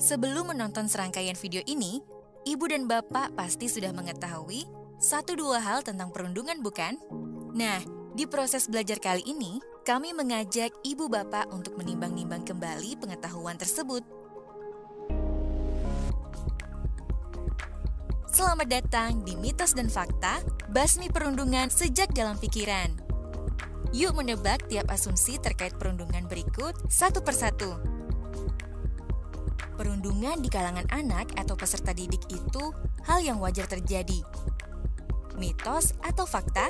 Sebelum menonton serangkaian video ini, Ibu dan Bapak pasti sudah mengetahui 1-2 hal tentang perundungan, bukan? Nah, di proses belajar kali ini, kami mengajak Ibu Bapak untuk menimbang-nimbang kembali pengetahuan tersebut. Selamat datang di Mitos dan Fakta, Basmi Perundungan Sejak Dalam Pikiran. Yuk menebak tiap asumsi terkait perundungan berikut satu persatu. Perundungan di kalangan anak atau peserta didik itu hal yang wajar terjadi. Mitos atau fakta?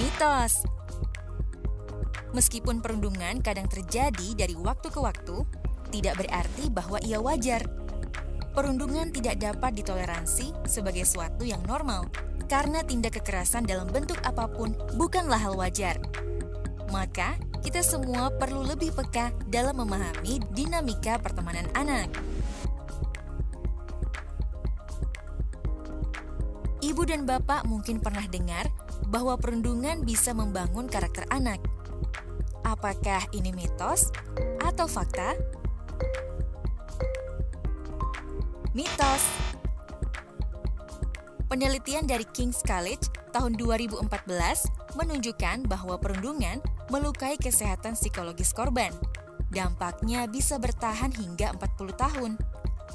Mitos. Meskipun perundungan kadang terjadi dari waktu ke waktu, tidak berarti bahwa ia wajar. Perundungan tidak dapat ditoleransi sebagai suatu yang normal, karena tindak kekerasan dalam bentuk apapun bukanlah hal wajar. Maka, kita semua perlu lebih peka dalam memahami dinamika pertemanan anak. Ibu dan Bapak mungkin pernah dengar bahwa perundungan bisa membangun karakter anak. Apakah ini mitos atau fakta? Mitos. Penelitian dari King's College tahun 2014 menunjukkan bahwa perundungan melukai kesehatan psikologis korban. Dampaknya bisa bertahan hingga 40 tahun.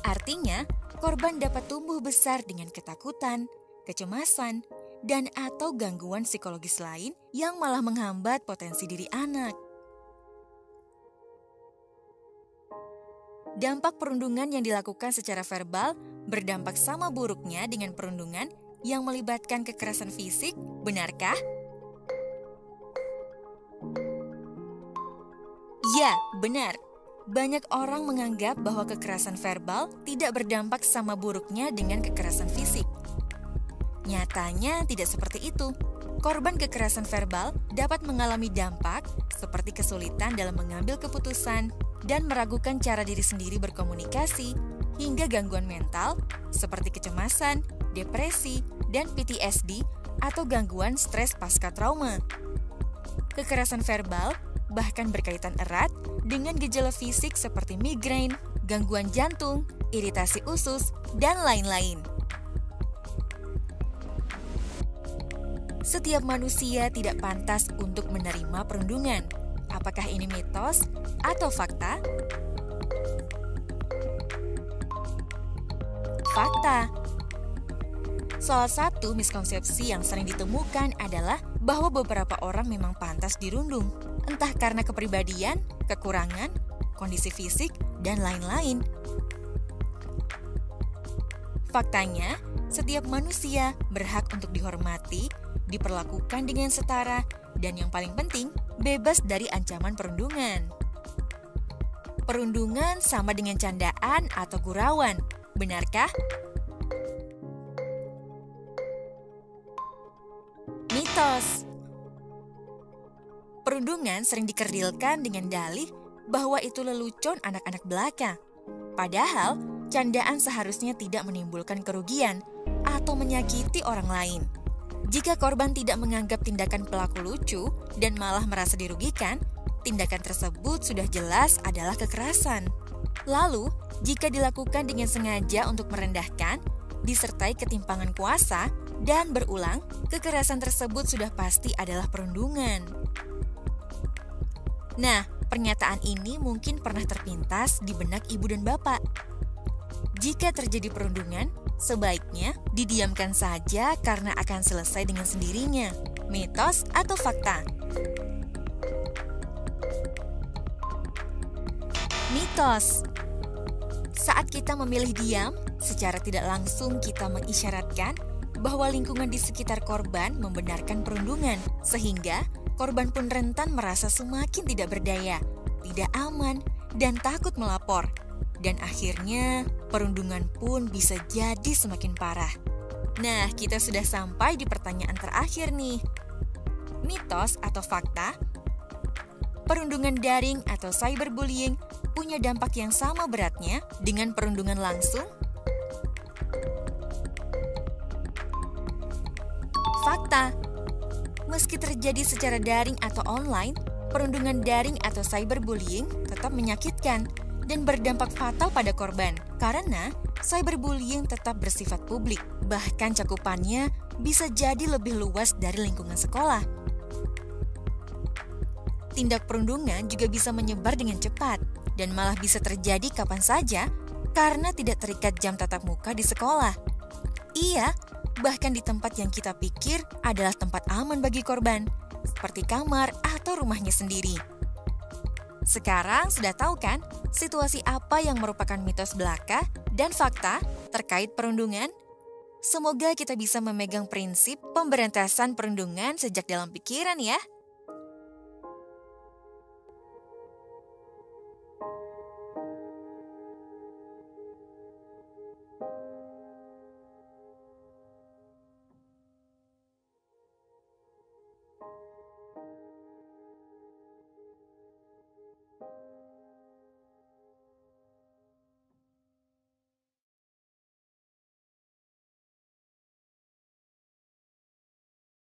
Artinya, korban dapat tumbuh besar dengan ketakutan, kecemasan, dan atau gangguan psikologis lain yang malah menghambat potensi diri anak. Dampak perundungan yang dilakukan secara verbal berdampak sama buruknya dengan perundungan yang melibatkan kekerasan fisik, benarkah? Ya, benar. Banyak orang menganggap bahwa kekerasan verbal tidak berdampak sama buruknya dengan kekerasan fisik. Nyatanya tidak seperti itu. Korban kekerasan verbal dapat mengalami dampak seperti kesulitan dalam mengambil keputusan dan meragukan cara diri sendiri berkomunikasi, hingga gangguan mental seperti kecemasan, depresi, dan PTSD atau gangguan stres pasca trauma. Kekerasan verbal bahkan berkaitan erat dengan gejala fisik seperti migrain, gangguan jantung, iritasi usus, dan lain-lain. Setiap manusia tidak pantas untuk menerima perundungan. Apakah ini mitos atau fakta? Fakta. Salah satu miskonsepsi yang sering ditemukan adalah bahwa beberapa orang memang pantas dirundung, entah karena kepribadian, kekurangan, kondisi fisik, dan lain-lain. Faktanya, setiap manusia berhak untuk dihormati, diperlakukan dengan setara, dan yang paling penting, bebas dari ancaman perundungan. Perundungan sama dengan candaan atau gurauan, benarkah? Mitos. Perundungan sering dikerdilkan dengan dalih bahwa itu lelucon anak-anak belaka. Padahal, candaan seharusnya tidak menimbulkan kerugian atau menyakiti orang lain. Jika korban tidak menganggap tindakan pelaku lucu dan malah merasa dirugikan, tindakan tersebut sudah jelas adalah kekerasan. Lalu, jika dilakukan dengan sengaja untuk merendahkan, disertai ketimpangan kuasa, dan berulang, kekerasan tersebut sudah pasti adalah perundungan. Nah, pernyataan ini mungkin pernah terpintas di benak ibu dan bapak. Jika terjadi perundungan, sebaiknya didiamkan saja karena akan selesai dengan sendirinya. Mitos atau fakta? Mitos. Saat kita memilih diam, secara tidak langsung kita mengisyaratkan bahwa lingkungan di sekitar korban membenarkan perundungan, sehingga korban pun rentan merasa semakin tidak berdaya, tidak aman, dan takut melapor. Dan akhirnya, perundungan pun bisa jadi semakin parah. Nah, kita sudah sampai di pertanyaan terakhir nih. Mitos atau fakta? Perundungan daring atau cyberbullying punya dampak yang sama beratnya dengan perundungan langsung? Fakta. Meski terjadi secara daring atau online, perundungan daring atau cyberbullying tetap menyakitkan dan berdampak fatal pada korban karena cyberbullying tetap bersifat publik, bahkan cakupannya bisa jadi lebih luas dari lingkungan sekolah. Tindak perundungan juga bisa menyebar dengan cepat dan malah bisa terjadi kapan saja karena tidak terikat jam tatap muka di sekolah. Iya, bahkan di tempat yang kita pikir adalah tempat aman bagi korban, seperti kamar atau rumahnya sendiri. Sekarang sudah tahu kan situasi apa yang merupakan mitos belaka dan fakta terkait perundungan? Semoga kita bisa memegang prinsip pemberantasan perundungan sejak dalam pikiran ya.